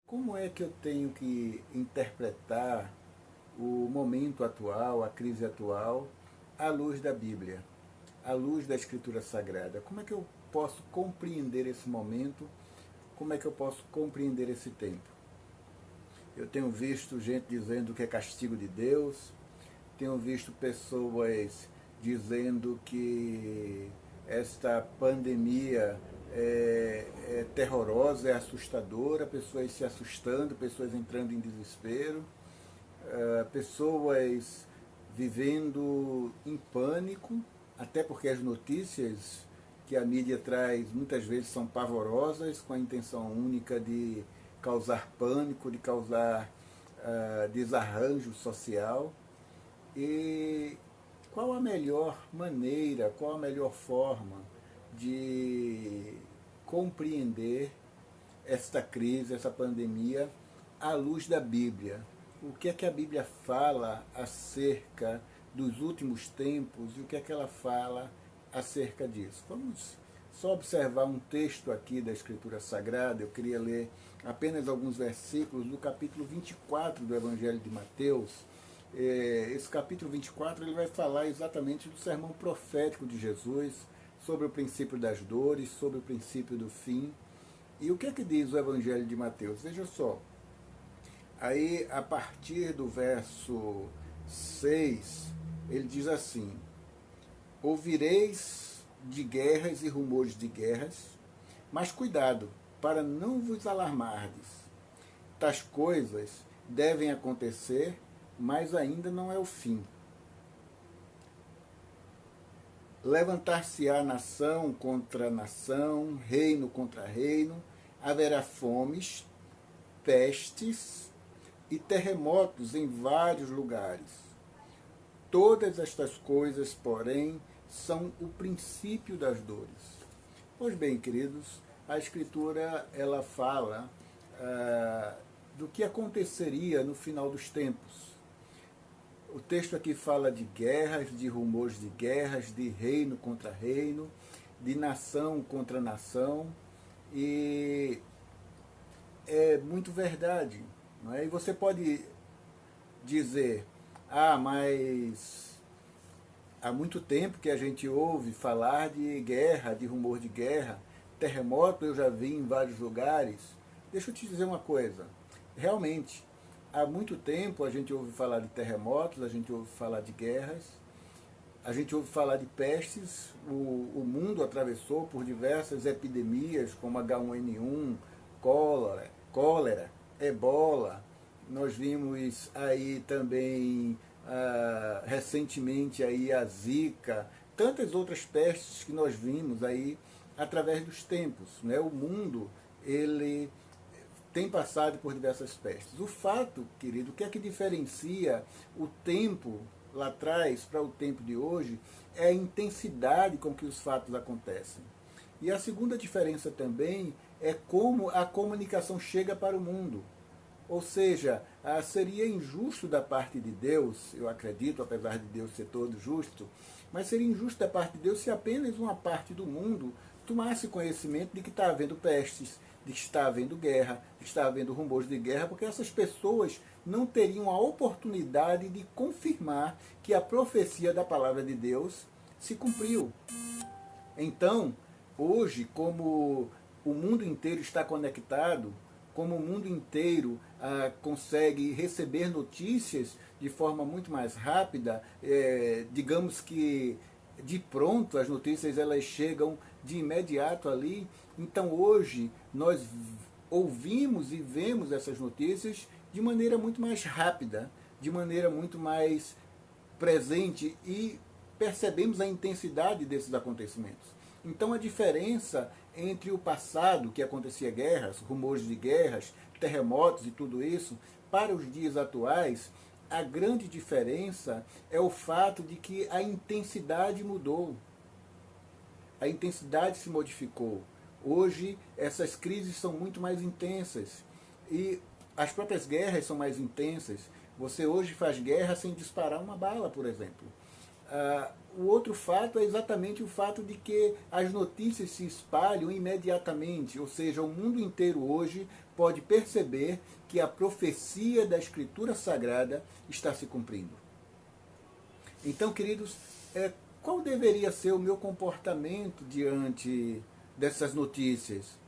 Como é que eu tenho que interpretar o momento atual, a crise atual, à luz da Bíblia, à luz da Escritura Sagrada? Como é que eu posso compreender esse momento? Como é que eu posso compreender esse tempo? Eu tenho visto gente dizendo que é castigo de Deus, tenho visto pessoas dizendo que esta pandemia é terrorosa, é assustadora, pessoas se assustando, pessoas entrando em desespero, pessoas vivendo em pânico, até porque as notícias que a mídia traz muitas vezes são pavorosas, com a intenção única de causar pânico, de causar desarranjo social. E qual a melhor maneira, qual a melhor forma de compreender esta crise, essa pandemia, à luz da Bíblia? O que é que a Bíblia fala acerca dos últimos tempos e o que é que ela fala acerca disso? Vamos só observar um texto aqui da Escritura Sagrada. Eu queria ler apenas alguns versículos do capítulo 24 do Evangelho de Mateus. Esse capítulo 24 ele vai falar exatamente do sermão profético de Jesus, sobre o princípio das dores, sobre o princípio do fim. E o que é que diz o Evangelho de Mateus? Veja só, aí a partir do verso 6, ele diz assim: ouvireis de guerras e rumores de guerras, mas cuidado, para não vos alarmardes. Tais coisas devem acontecer, mas ainda não é o fim. Levantar-se-á nação contra nação, reino contra reino, haverá fomes, pestes e terremotos em vários lugares. Todas estas coisas, porém, são o princípio das dores. Pois bem, queridos, a Escritura ela fala do que aconteceria no final dos tempos. O texto aqui fala de guerras, de rumores de guerras, de reino contra reino, de nação contra nação, e é muito verdade. Não é? E você pode dizer, mas há muito tempo que a gente ouve falar de guerra, de rumor de guerra, terremoto eu já vi em vários lugares. Deixa eu te dizer uma coisa, realmente, há muito tempo a gente ouve falar de terremotos, a gente ouve falar de guerras, a gente ouve falar de pestes, o mundo atravessou por diversas epidemias, como H1N1, cólera, ebola. Nós vimos aí também, recentemente, aí a zika, tantas outras pestes que nós vimos aí através dos tempos. Né? O mundo, ele tem passado por diversas pestes. O fato, querido, o que é que diferencia o tempo lá atrás para o tempo de hoje é a intensidade com que os fatos acontecem. E a segunda diferença também é como a comunicação chega para o mundo. Ou seja, seria injusto da parte de Deus, eu acredito, apesar de Deus ser todo justo, mas seria injusto da parte de Deus se apenas uma parte do mundo tomasse conhecimento de que está havendo pestes, de que está havendo guerra, de que está havendo rumores de guerra, porque essas pessoas não teriam a oportunidade de confirmar que a profecia da palavra de Deus se cumpriu. Então, hoje, como o mundo inteiro está conectado, como o mundo inteiro consegue receber notícias de forma muito mais rápida, digamos que de pronto as notícias elas chegam de imediato ali. Então hoje nós ouvimos e vemos essas notícias de maneira muito mais rápida, de maneira muito mais presente e percebemos a intensidade desses acontecimentos. Então a diferença entre o passado, que acontecia guerras, rumores de guerras, terremotos e tudo isso, para os dias atuais, a grande diferença é o fato de que a intensidade mudou. A intensidade se modificou. Hoje essas crises são muito mais intensas e as próprias guerras são mais intensas. Você hoje faz guerra sem disparar uma bala, por exemplo. O outro fato é exatamente o fato de que as notícias se espalham imediatamente, ou seja, o mundo inteiro hoje pode perceber que a profecia da Escritura Sagrada está se cumprindo. Então, queridos, qual deveria ser o meu comportamento diante dessas notícias?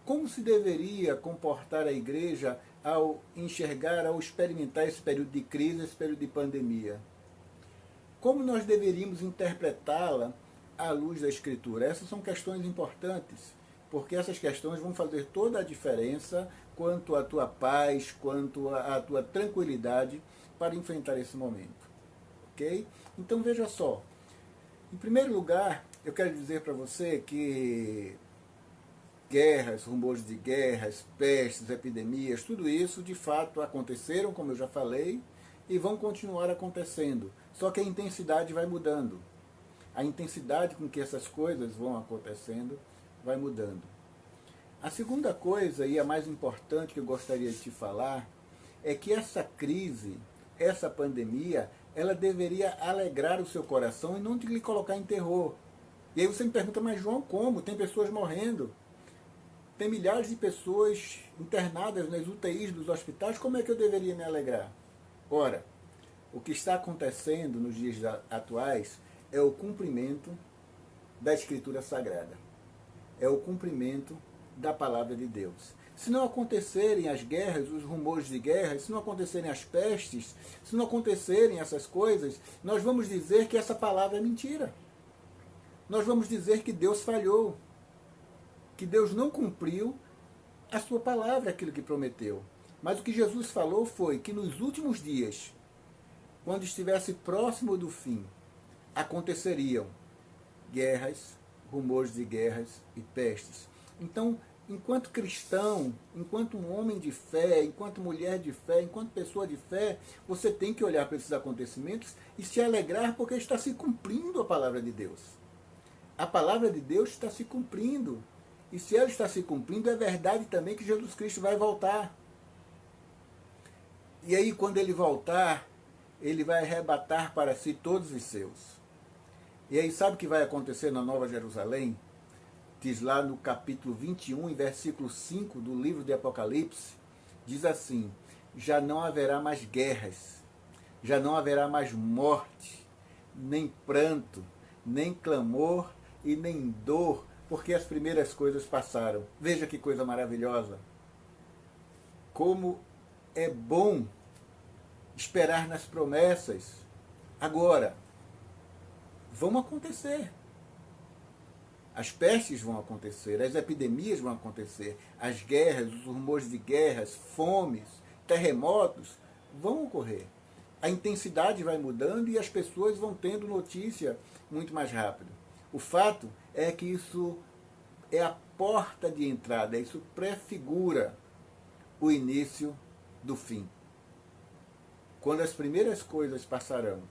Como se deveria comportar a igreja ao enxergar, ao experimentar esse período de crise, esse período de pandemia? Como nós deveríamos interpretá-la à luz da Escritura? Essas são questões importantes, porque essas questões vão fazer toda a diferença quanto à tua paz, quanto à tua tranquilidade para enfrentar esse momento. Ok? Então veja só, em primeiro lugar, eu quero dizer para você que guerras, rumores de guerras, pestes, epidemias, tudo isso de fato aconteceram, como eu já falei, e vão continuar acontecendo. Só que a intensidade vai mudando. A intensidade com que essas coisas vão acontecendo vai mudando. A segunda coisa, e a mais importante que eu gostaria de te falar, é que essa crise, essa pandemia, ela deveria alegrar o seu coração e não lhe colocar em terror. E aí você me pergunta, mas João, como? Tem pessoas morrendo. Tem milhares de pessoas internadas nas UTIs dos hospitais, como é que eu deveria me alegrar? Ora, o que está acontecendo nos dias atuais é o cumprimento da Escritura Sagrada. É o cumprimento da Palavra de Deus. Se não acontecerem as guerras, os rumores de guerra, se não acontecerem as pestes, se não acontecerem essas coisas, nós vamos dizer que essa palavra é mentira. Nós vamos dizer que Deus falhou, que Deus não cumpriu a sua palavra, aquilo que prometeu. Mas o que Jesus falou foi que nos últimos dias, quando estivesse próximo do fim, aconteceriam guerras, rumores de guerras e pestes. Então, enquanto cristão, enquanto um homem de fé, enquanto mulher de fé, enquanto pessoa de fé, você tem que olhar para esses acontecimentos e se alegrar porque está se cumprindo a palavra de Deus. A palavra de Deus está se cumprindo. E se ela está se cumprindo, é verdade também que Jesus Cristo vai voltar. E aí, quando ele voltar, ele vai arrebatar para si todos os seus. E aí, sabe o que vai acontecer na Nova Jerusalém? Diz lá no capítulo 21, em versículo 5 do livro de Apocalipse, diz assim: já não haverá mais guerras, já não haverá mais morte, nem pranto, nem clamor e nem dor, porque as primeiras coisas passaram. Veja que coisa maravilhosa. Como é bom esperar nas promessas. Agora, vão acontecer. As pestes vão acontecer, as epidemias vão acontecer, as guerras, os rumores de guerras, fomes, terremotos vão ocorrer. A intensidade vai mudando e as pessoas vão tendo notícia muito mais rápido. O fato é que isso é a porta de entrada, isso prefigura o início do fim. Quando as primeiras coisas passarão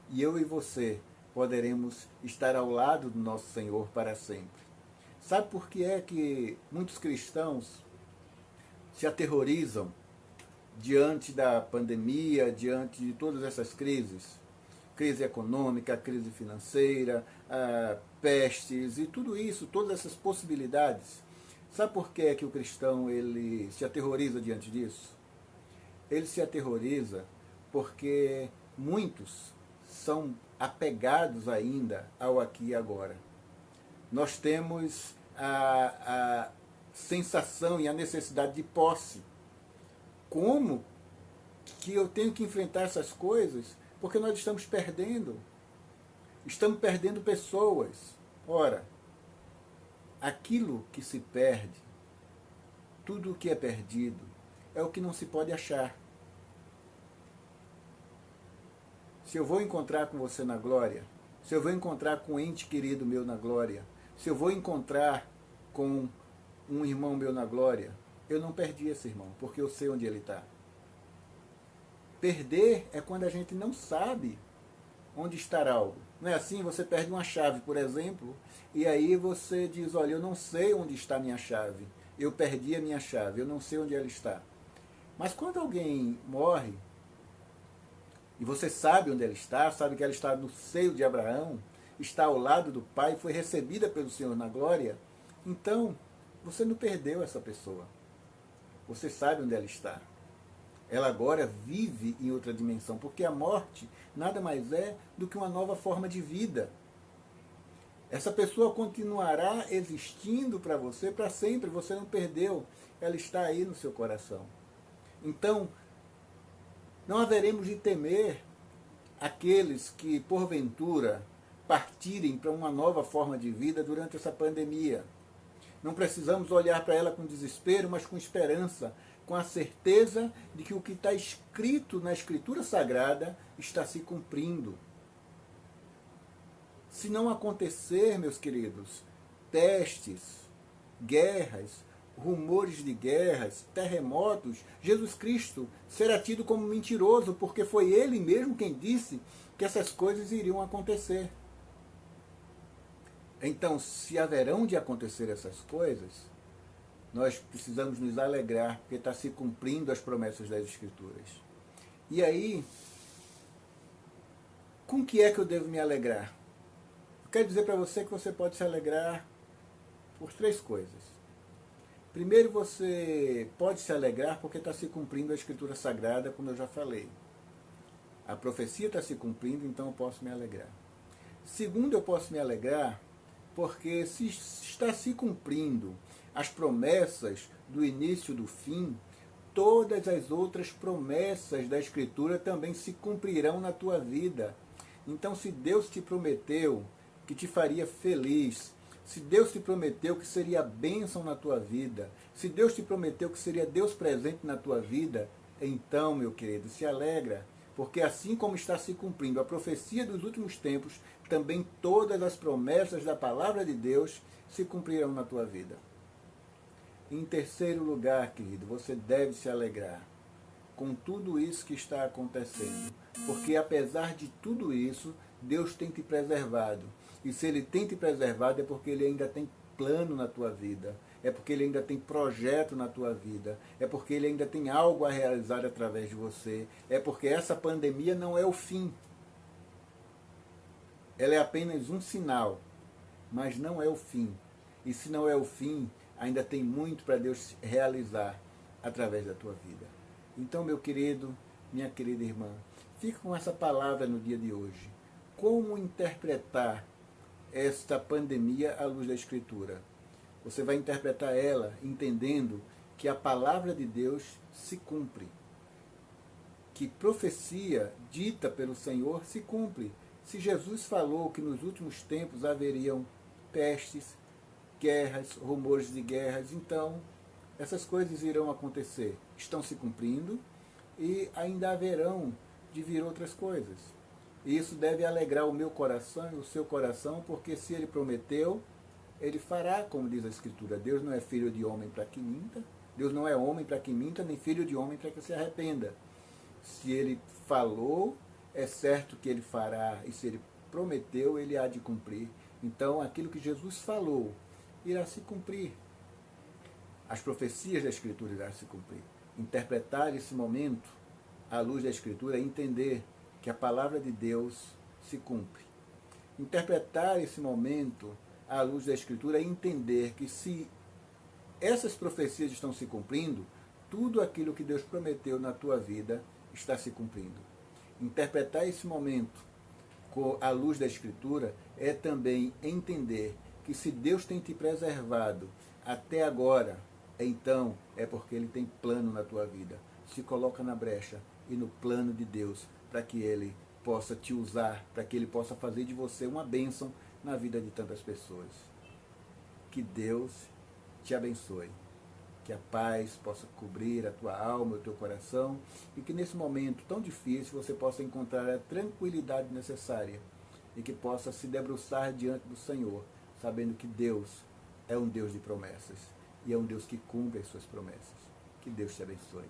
e eu e você poderemos estar ao lado do nosso Senhor para sempre. Sabe por que é que muitos cristãos se aterrorizam diante da pandemia, diante de todas essas crises? Crise econômica, crise financeira, pestes e tudo isso, todas essas possibilidades. Sabe por que é que o cristão ele se aterroriza diante disso? Ele se aterroriza porque muitos são apegados ainda ao aqui e agora. Nós temos a sensação e a necessidade de posse. Como que eu tenho que enfrentar essas coisas? Porque nós estamos perdendo. Estamos perdendo pessoas. Ora, aquilo que se perde, tudo o que é perdido, é o que não se pode achar. Se eu vou encontrar com você na glória, se eu vou encontrar com um ente querido meu na glória, se eu vou encontrar com um irmão meu na glória, eu não perdi esse irmão, porque eu sei onde ele está. Perder é quando a gente não sabe onde está algo. Não é assim? Você perde uma chave, por exemplo, e aí você diz, olha, eu não sei onde está a minha chave, eu perdi a minha chave, eu não sei onde ela está. Mas quando alguém morre, e você sabe onde ela está, sabe que ela está no seio de Abraão, está ao lado do Pai, foi recebida pelo Senhor na glória, então você não perdeu essa pessoa. Você sabe onde ela está. Ela agora vive em outra dimensão, porque a morte nada mais é do que uma nova forma de vida. Essa pessoa continuará existindo para você para sempre, você não perdeu, ela está aí no seu coração. Então, não haveremos de temer aqueles que, porventura, partirem para uma nova forma de vida durante essa pandemia. Não precisamos olhar para ela com desespero, mas com esperança, com a certeza de que o que está escrito na Escritura Sagrada está se cumprindo. Se não acontecer, meus queridos, pestes, guerras, rumores de guerras, terremotos, Jesus Cristo será tido como mentiroso, porque foi Ele mesmo quem disse que essas coisas iriam acontecer. Então, se haverão de acontecer essas coisas, nós precisamos nos alegrar, porque está se cumprindo as promessas das Escrituras. E aí, com que é que eu devo me alegrar? Eu quero dizer para você que você pode se alegrar por 3 coisas. Primeiro, você pode se alegrar porque está se cumprindo a Escritura Sagrada, como eu já falei. A profecia está se cumprindo, então eu posso me alegrar. Segundo, eu posso me alegrar porque se está se cumprindo as promessas do início do fim, todas as outras promessas da Escritura também se cumprirão na tua vida. Então, se Deus te prometeu que te faria feliz, se Deus te prometeu que seria bênção na tua vida, se Deus te prometeu que seria Deus presente na tua vida, então, meu querido, se alegra, porque assim como está se cumprindo a profecia dos últimos tempos, também todas as promessas da palavra de Deus se cumprirão na tua vida. Em terceiro lugar, querido, você deve se alegrar com tudo isso que está acontecendo, porque apesar de tudo isso, Deus tem te preservado. E se Ele tem te preservado é porque Ele ainda tem plano na tua vida, é porque Ele ainda tem projeto na tua vida, é porque Ele ainda tem algo a realizar através de você, é porque essa pandemia não é o fim. Ela é apenas um sinal, mas não é o fim. E se não é o fim, ainda tem muito para Deus realizar através da tua vida. Então, meu querido, minha querida irmã, fique com essa palavra no dia de hoje. Como interpretar esta pandemia à luz da Escritura? Você vai interpretar ela entendendo que a palavra de Deus se cumpre, que profecia dita pelo Senhor se cumpre. Se Jesus falou que nos últimos tempos haveriam pestes, guerras, rumores de guerras, então essas coisas irão acontecer, estão se cumprindo e ainda haverão de vir outras coisas. E isso deve alegrar o meu coração e o seu coração, porque se Ele prometeu, Ele fará, como diz a Escritura. Deus não é filho de homem para que minta, Deus não é homem para que minta, nem filho de homem para que se arrependa. Se Ele falou, é certo que Ele fará, e se Ele prometeu, Ele há de cumprir. Então, aquilo que Jesus falou irá se cumprir. As profecias da Escritura irão se cumprir. Interpretar esse momento à luz da Escritura é entender que a palavra de Deus se cumpre. Interpretar esse momento à luz da Escritura é entender que se essas profecias estão se cumprindo, tudo aquilo que Deus prometeu na tua vida está se cumprindo. Interpretar esse momento à luz da Escritura é também entender que se Deus tem te preservado até agora, então é porque Ele tem plano na tua vida. Se coloca na brecha e no plano de Deus para que Ele possa te usar, para que Ele possa fazer de você uma bênção na vida de tantas pessoas. Que Deus te abençoe. Que a paz possa cobrir a tua alma, o teu coração, e que nesse momento tão difícil você possa encontrar a tranquilidade necessária e que possa se debruçar diante do Senhor, sabendo que Deus é um Deus de promessas e é um Deus que cumpre as suas promessas. Que Deus te abençoe.